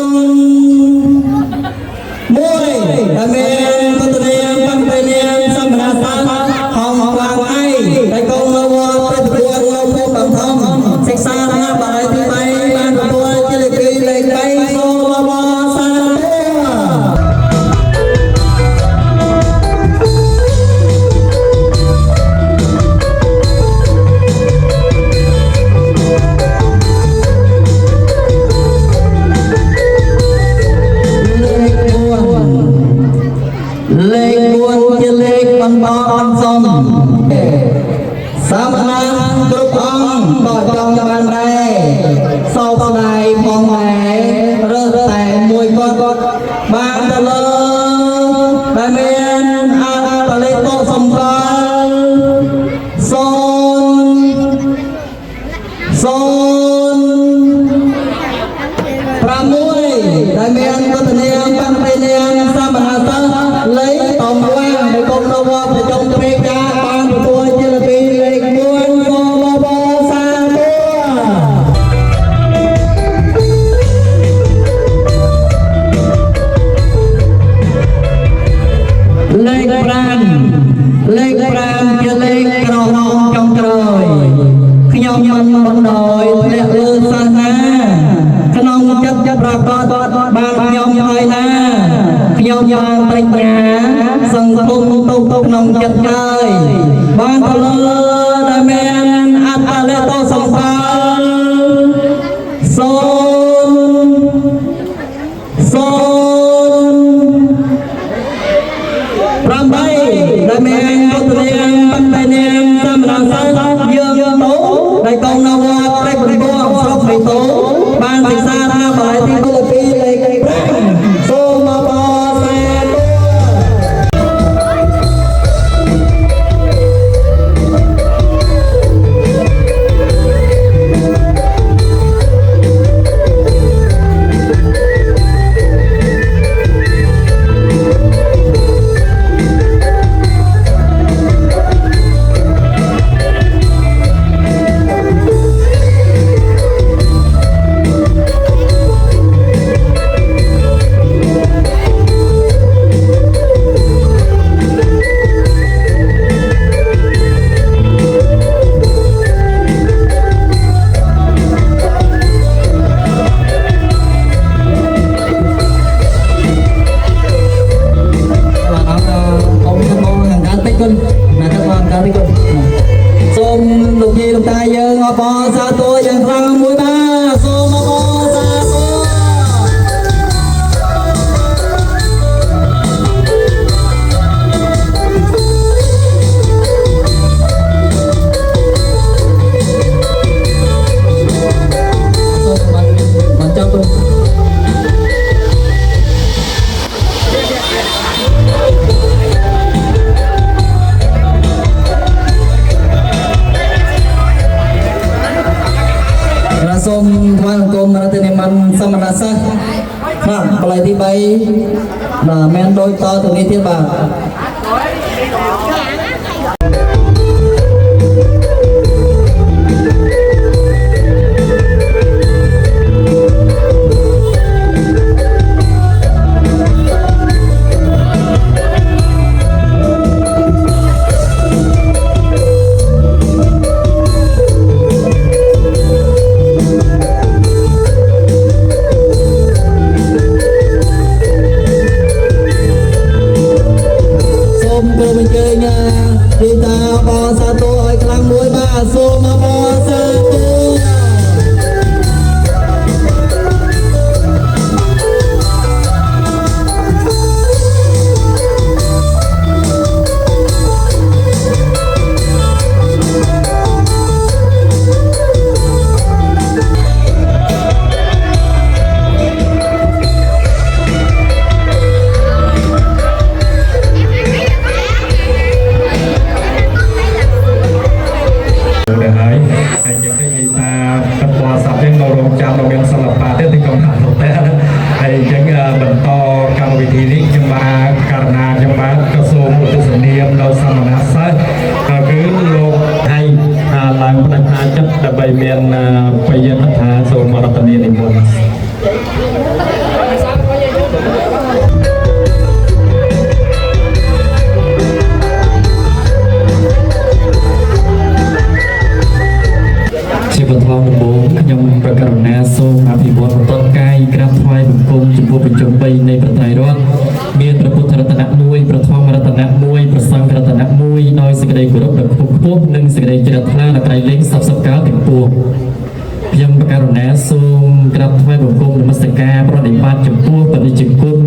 នមួយដែលមានពតនាមបញ្ញនាមសម្រាប់សាហំខ្លាំងឯងដែលកុំនៅវត្តប្រតិបត្តិនៅភូមិធំសិក្សារបស់បាយទី3បានទទួលជាលេខ2លេខ3សូមអបអរសាទរលេខ4ជាលេខបន្តបន្សំសាមណេរគ្រប់អង្គក៏ចង់បានដែរសោកស្ដាយផងដែររើសតែមួយគាត់បានទៅលើដែលមានអត្តលេខតសម្បត្តិសូន6ដែលមានវត្តនាមបញ្ញនាមសមណសិស្សលេខតំវាងដែលកុំនៅវត្តប្រជុំព្រេការបានទទួលជាលេខ2លេខ1សូមអបអរសាទរលេខ5 ខ្ញុំបានបញ្ញាសង្ឃុំទុកក្នុងចិត្តហើយបានទៅលើដែលមានអត្តលេតសំផលសូន8ដែលមានពុទ្ធនាមបណ្ឌិនាមសមណសិស្សយើងតោដែលកងនៅវត្តព្រះបន្ទោស្រុកបេតូបានសិក្សាថាបាលទី2លេខ5សូមអបអរសាទរ សូមលោកយាយលោកតាយើងអបអរសាទរយ៉ាងខ្លាំងមួយបាទសូមអបអរសាទរសូមបានចាប់ទៅ សូមថ្វាយបង្គំរតនាមន្តសមណសិស្សបាទបល័យទី3បាទមែនដូចតទៅនេះទៀតបាទ ទីតាបអសាទរឲ្យខ្លាំងមួយបាទសូមអបអរសាទរ ដើម្បីមានបរិយាកាសថាសូមរតនានិមន្តជាបឋមដំបូងខ្ញុំប្រកាសណាសូមអភិវឌ្ឍបន្តកាយក្រាបថ្វាយបង្គំចំពោះបញ្ចុំ3នៃប្រត្រៃរតន៍មានព្រះពុទ្ធរតនៈ1ព្រះធម្មរតនៈ1ព្រះសង្ឃរតនៈ1ដោយសេចក្តីគោរពដ៏ខ្ពង់ខ្ពស់និងសេចក្តីជ្រះថ្លាដល់ក្រៃលែងសពសកាលទាំងពួងខ្ញុំប្រកាសណាសូមក្រាបថ្វាយបង្គំនមស្ការប្រណិប័តចំពោះបដិជគុណ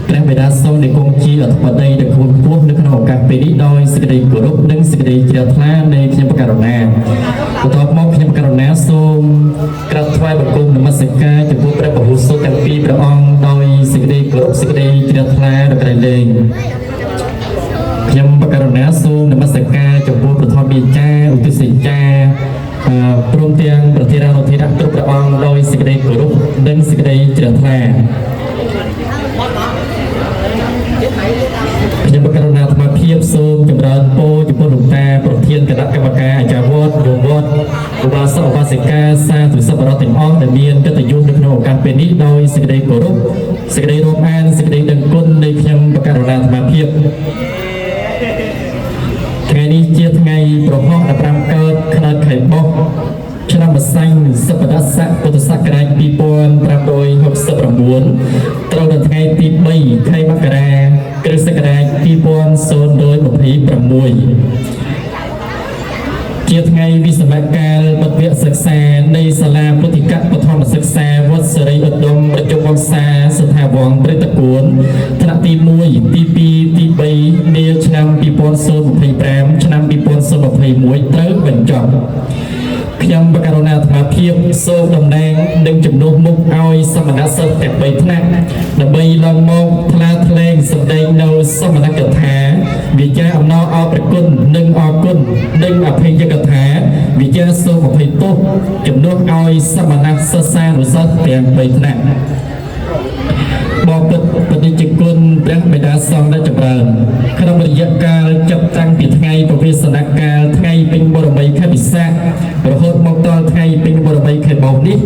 ព្រះបិតាសង្ឃនៃគង់ជាអធិបតីដ៏ខ្ពង់ខ្ពស់នៅក្នុងឱកាសពេលនេះដោយសេចក្តីគោរពនិងសេចក្តីជ្រះថ្លានៃខ្ញុំប្រកាសណាបន្ទាប់មកខ្ញុំប្រកាសណាសូមក្រាបថ្វាយបង្គំនមស្ការចំពោះព្រះពហុសុតទាំងពីរព្រះអង្គដោយសេចក្តីគោរពសេចក្តីជ្រះថ្លាដល់ក្រៃលែងខ្ញុំប្រកាសណាសូមនមស្ការចំពោះព្រះធម្មយាចាឧទ្ទិសយាព្រមទាំងប្រធានានុធានគ្រប់ព្រះអង្គដោយសេចក្តីគោរពនិងសេចក្តីជ្រះថ្លាខ្ញុំប្រកាសណាអាត្មាភាពសូមចម្រើនពរចំពោះលោកតាប្រធានគណៈកម្មការអាចារ្យវត្តយោមវត្តឧបាសកឧបាសិកាសាធុសប្បុរសទាំងអស់ដែលមានកិត្តិយសនៅក្នុងឱកាសពេលនេះដោយសេចក្តីគោរពសេចក្តីរាប់អានសេចក្តីដឹងគុណនៃខ្ញុំប្រកាសណាអាត្មាភាពថ្ងៃនេះជាថ្ងៃប្រហោះ15កើតខែខែបោះឆ្នាំ មសាញ់សព្ទស័កពុទ្ធសករាជ2569ត្រូវនៅថ្ងៃទី3ខែមករាគ្រិស្តសករាជ2026ជាថ្ងៃវិសាខកាលបទវគ្គសិក្សានៃសាលាពុទ្ធិកបឋមសិក្សាវត្តសេរីឧត្តមប្រជុំវង្សាស្ថាប័នព្រៃតកួនថ្នាក់ទី1ទី2ទី3នាឆ្នាំ2025ឆ្នាំ2021ត្រូវបញ្ចប់ខ្ញុំបកករណាអាត្មាភាពសូមតំណាងនិងជំនួសមុខឲ្យសមណសិស្សទាំង3ថ្នាក់ដើម្បីឡើងមកថ្លាថ្លែងសម្ដែងនៅសមណកថាវិជ្ជាអំណរអរព្រគុណនិងអរគុណនិងអភ័យកថាវិជ្ជាសូមអភ័យទោសជំនួសឲ្យសមណសិស្សសានុសិស្សទាំង3ថ្នាក់បបិទ្ធបដិជគុណព្រះបិតាសង្ឃដែលចម្រើនក្នុងរយៈកាលចាប់តាំងពីថ្ងៃពវិសនកាលថ្ងៃពេញបរមីខែពិសាខរហូតមកដល់ថ្ងៃពេញបរមីខែបោកនេះ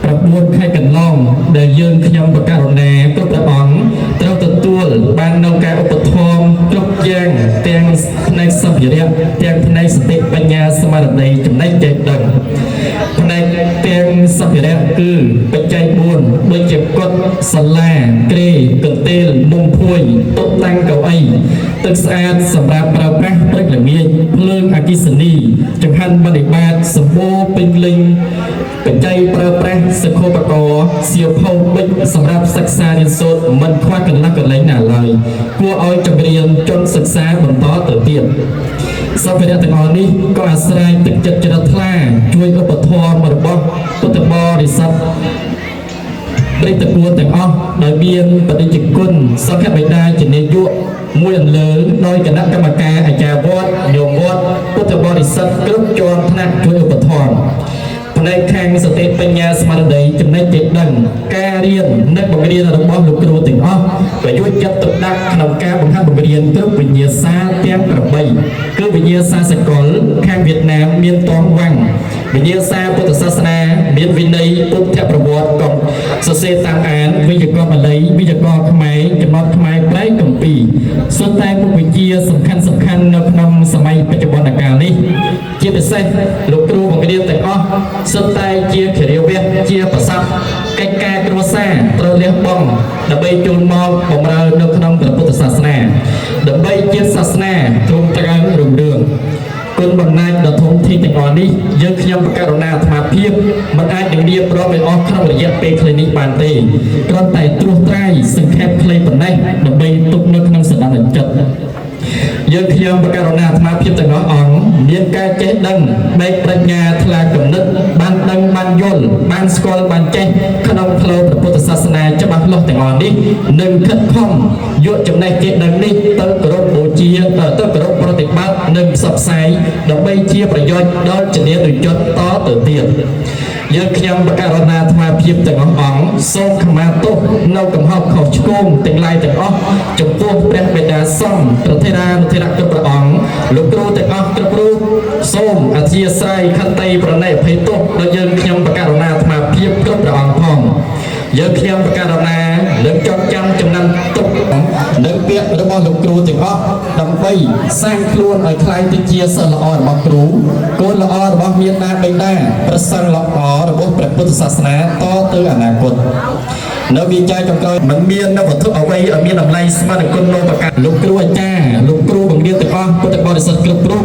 9ខែកន្លងដែលយើងខ្ញុំបកករណាគ្រប់ព្រះអង្គត្រូវទទួលបាននៅការឧបត្ថម្ភគ្រប់យ៉ាងទាំងផ្នែកសម្ភារៈទាំងផ្នែកសតិបញ្ញាស្មារតីចំណេះចេះដឹងផ្នែកទាំងសម្ភារៈគឺបច្ច័យ4ដូចជាកុដិសាលាក្រេកន្ទេលមុំភួយតុបតាំងកៅអីទឹកស្អាតសម្រាប់ប្រើប្រាស់ព្រឹកល្ងាចភ្លើងអគ្គិសនីចង្ហាន់បដិបាតសម្បូរពេញលេញបច្ច័យប្រើប្រាស់សិក្ខាបករសៀវភៅបិចសម្រាប់សិក្សារៀនសូត្រមិនខ្វះកន្លះកន្លែងណាឡើយគួរឲ្យចម្រៀនជនសិក្សាបន្តទៅទៀតសម្ភារៈទាំងអស់នេះក៏អាស្រ័យទឹកចិត្តជ្រះថ្លាជួយឧបត្ថម្ភរបស់ពុទ្ធបរិស័ទព្រៃតកួនទាំងអស់ដោយមានបដិជគុណសក្ខបិតាជានាយកមួយអន្លើដោយគណៈកម្មការអាចារ្យវត្តញោមវត្តពុទ្ធបរិស័ទគ្រប់ជាន់ថ្នាក់ជួយឧបត្ថម្ភផ្នែកខាងសតិបញ្ញាស្មារតីចំណេះចេះដឹងការរៀននិងបង្រៀនរបស់លោកគ្រូទាំងអស់ក៏យកចិត្តទុកដាក់ក្នុងការបង្ហាត់បង្រៀនគ្រប់វិញ្ញាសាទាំង8គឺវិញ្ញាសាសកលខាងវៀតណាមមានតងវាំងវិញ្ញាសាពុទ្ធសាសនាមានវិន័យពុទ្ធប្រវត្តិកំសរសេរតាមអានវិជ្ជាបាលីវិជ្ជាខ្មែរចំណត់ខ្មែរប្រែកគម្ពីរសុទ្ធតែមុខវិជ្ជាសំខាន់នៅក្នុងសម័យបច្ចុប្បន្នកាលនេះជាពិសេសលោកគ្រូបង្រៀនទាំងអស់សុទ្ធតែជាគិរិយាវៈជាប្រស័ព្ទកិច្ចការគ្រួសារត្រូវលះបង់ដើម្បីចូលមកបម្រើនៅក្នុងព្រះពុទ្ធសាសនាដើម្បីជាសាសនាទ្រង់ទ្រាំរុងរឿងគុណបំណាច់ដ៏ធំធេងទាំងអស់នេះយើងខ្ញុំបកករណាអាត្មាភាពមិនអាចនឹងរៀបរាប់ឲ្យអស់ក្នុងរយៈពេលខ្លីនេះបានទេគ្រាន់តែត្រួសត្រាយសង្ខេបខ្លីប៉ុណ្ណេះដើម្បីទុកនៅក្នុងសន្តានចិត្តយើងខ្ញុំបកករណាអាត្មាភាពទាំងអស់អង្គមានការចេះដឹងបែកប្រាជ្ញាថ្លាគំនិតបានដឹងបានយល់បានស្គាល់បានចេះក្នុងផ្លូវព្រះពុទ្ធសាសនាច្បាស់លាស់ទាំងអស់នេះនឹងខិតខំយកចំណេះចេះដឹងនេះទៅគោរពបូជាទៅគោរពប្រតិបត្តិនិងផ្សព្វផ្សាយដើម្បីជាប្រយោជន៍ដល់ជំនាញជនតទៅទៀតយើងខ្ញុំបកករណាអាត្មាភាពទាំងអស់អង្គសូមខមាទោសនៅកំហុសខុសឆ្គងទាំងឡាយទាំងអស់ចំពោះព្រះបិតាសង្ឃប្រធានានុធិរៈគ្រប់ព្រះអង្គលោកគ្រូទាំងអស់គ្រប់រូបសូមអធិស្ឋានខន្តីប្រណិអភ័យទោសដល់យើងខ្ញុំបកករណាអាត្មាភាពគ្រប់ព្រះអង្គផងយើងខ្ញុំបកករណាលើកចងចាំចំណាំទុកនៅពាក្យរបស់លោកគ្រូទាំងអស់ដើម្បីសាងខ្លួនឲ្យខ្លាយទៅជាសិស្សល្អរបស់គ្រូកូនល្អរបស់មាតាបិតាប្រសង់ល្អរបស់ព្រះពុទ្ធសាសនាតទៅអនាគតនៅវិជាចុងក្រោយមិនមាននៅវត្ថុអ្វីឲ្យមានតម្លៃស្មើនឹងគុណលោកប្រកាសលោកគ្រូអាចារ្យលោកគ្រូបង្រៀនទាំងអស់ពុទ្ធបរិស័ទគ្រប់រូប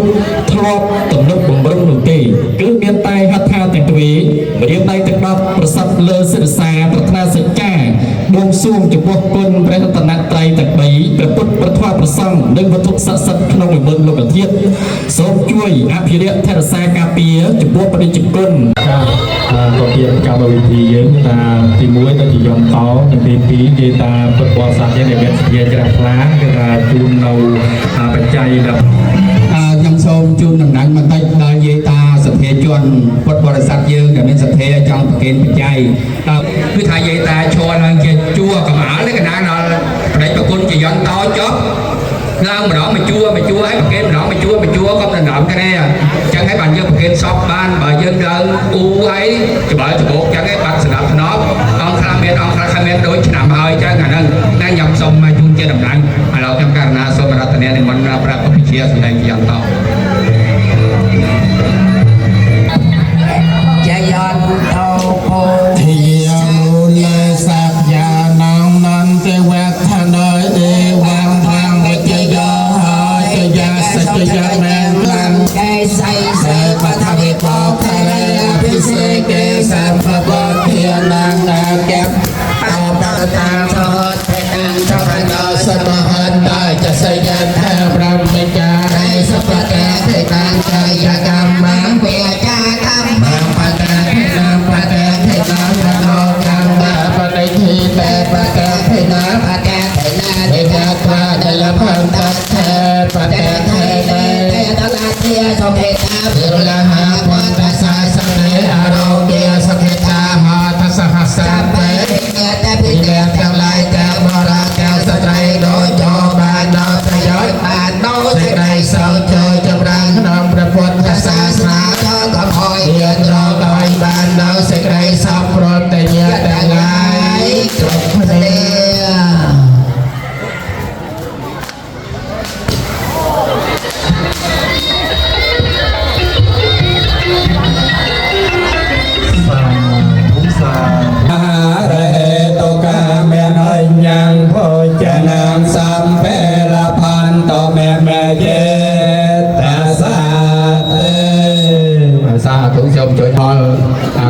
ធ្លាប់ទំនុកបំរុងនោះទេគឺមានតែហត្ថថាទាំងទ្វេម្រាមដៃទាំង10ប្រស័ព្ទលើសិរសាប្រាថ្នាសច្ចាបួងសួងចំពោះគុណព្រះរតនត្រ័យទាំង3ព្រះពុទ្ធព្រះធម៌ព្រះសង្ឃនិងវត្ថុស័ក្តិសិទ្ធិក្នុងវិមលលោកធាតុសូមជួយអភិរក្សថែរក្សាការពារចំពោះបដិជគុណក៏ជាកម្មវិធីយើងថាទី1ទៅជាយំតនិងទី2គេថាពុទ្ធបរិស័ទយើងដែលមានសេចក្ដីជ្រះថ្លាគឺថាជូននៅបច្ច័យដល់ខ្ញុំសូមជូនដំណឹងបន្តិចដល់យាយតាសទ្ធាជនពុទ្ធបរិស័ទយើងដែលមានសទ្ធាចង់ប្រគេនបច្ច័យគឺថាយាយតាឈរឡើងជាជួរកំអាលនេះកណ្ដាលដល់ប្រដេចប្រគុណជាយន្តតចុះឡើងម្ដងមកជួរឲ្យប្រគេនម្ដងមកជួរក៏ដណ្ដើមគ្នាអញ្ចឹងហើយបានយើងប្រគេនសពបានបើយើងឡើងអ៊ូហើយច្បើច្បោកអញ្ចឹងហើយបាត់ស្ដាប់ស្នប់អង្គខ្លះមានដូចឆ្នាំហើយអញ្ចឹងអាហ្នឹងតែខ្ញុំសូមមកជូនជាដំណឹងឥឡូវខ្ញុំករណាសូមរតនានិមន្តប្រាប់ពិជាសម្ដែងជាយន្តត chạy สมหันตาจะสยันทาพระมิจาริสัพพะเทตังใจยกรรมังเปียจากรรมังปัตตะเทนังปัตตะเทนังโลกังวะปฏิทิเตปัตตะเทนังปัตตะเทนังเทจักวะเดลพังตัตเทปัตตะเทเตเทตลาเทียสเกตาวิรุลหะวันตัสสะสังเนอโรเกียสเกตาหาทัสสะหัสสะเปเกตะพิเกตทั้งหลายแก่บราแก่สตรีโดยโจบานโดยประโยชน์บานโดยสิ่งใดเศร้าเจอจำรังนำพระพุทธศาสนาเจ้าก็คอยเรียนรอโดยบานโดยสิ่งใดสัมปรตเนียแต่ไงจบเพลีย มหาเรตุกาเมนอยยังโพจนังสัมเพลพันโตเมเมเยตัสสะเตសាធុសូមជួយអល់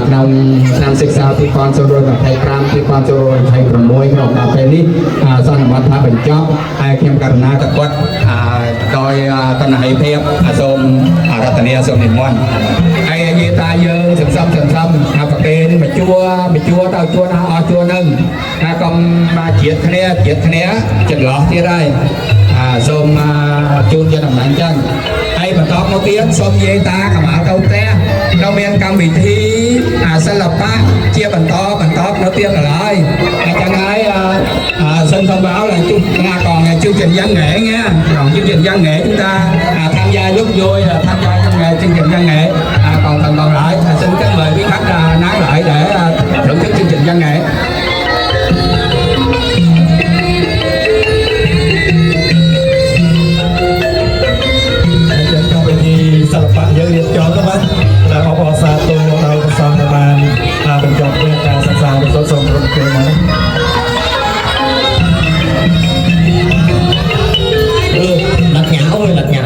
ក្នុងឆ្នាំសិក្សា2025 2026ក្នុងដល់ពេលនេះសន្មតថាបញ្ចប់ហើយខ្ញុំករណាតគាត់ដោយតណ្ហិភាពសូមរតនាសូមនិមន្តហើយនិយាយតាយើងសន្សំប្រកេនមកជួទៅជួណាអស់ជួនឹងថាកុំមកជាតិគ្នាចន្លោះទៀតហើយសូមជូនជាដំណឹងចឹងហើយបន្តមកទៀតសូមនិយាយតាកម្មាទៅផ្ទះនៅមានកម្មវិធីសិល្បៈជាបន្តនៅទៀតឡើយហើយចឹងហើយxin thông báo là còn chương trình văn nghệ nha, còn chương trình văn nghệ chúng ta tham gia lúc vui là tham gia trong chương trình văn nghệ, còn phần còn lại xin kính mời quý khách nán lại để thưởng thức chương trình văn nghệ. Trong bài thi sản phẩm giới thiệu cho các bạn là học ở xa tôi đầu sang các bạn mình chọn bên cả sẵn sàng để có xong trong cái máy lật nhã ôi lật nhã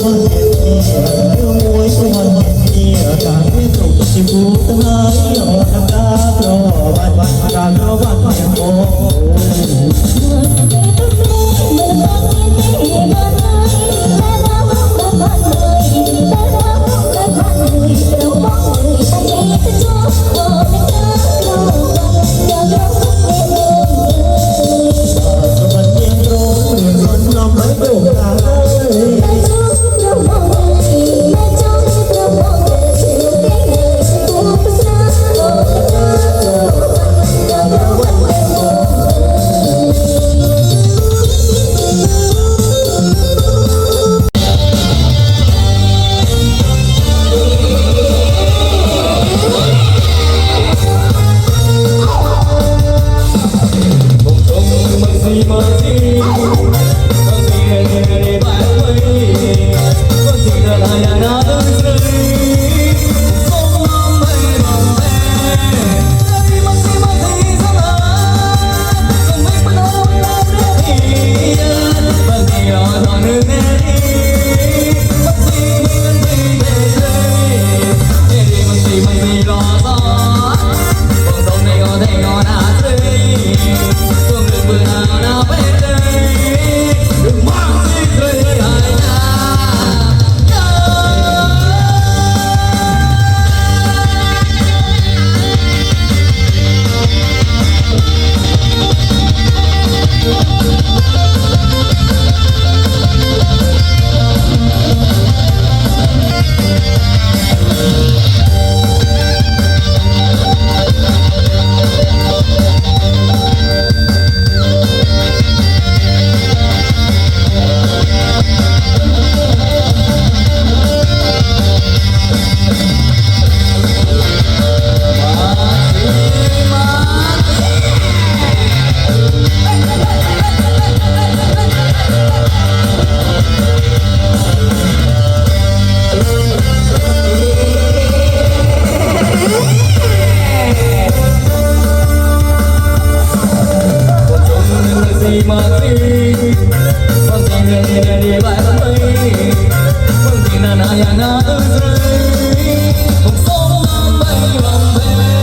Hãy subscribe cho kênh Ghiền Mì Gõ để không bỏ lỡ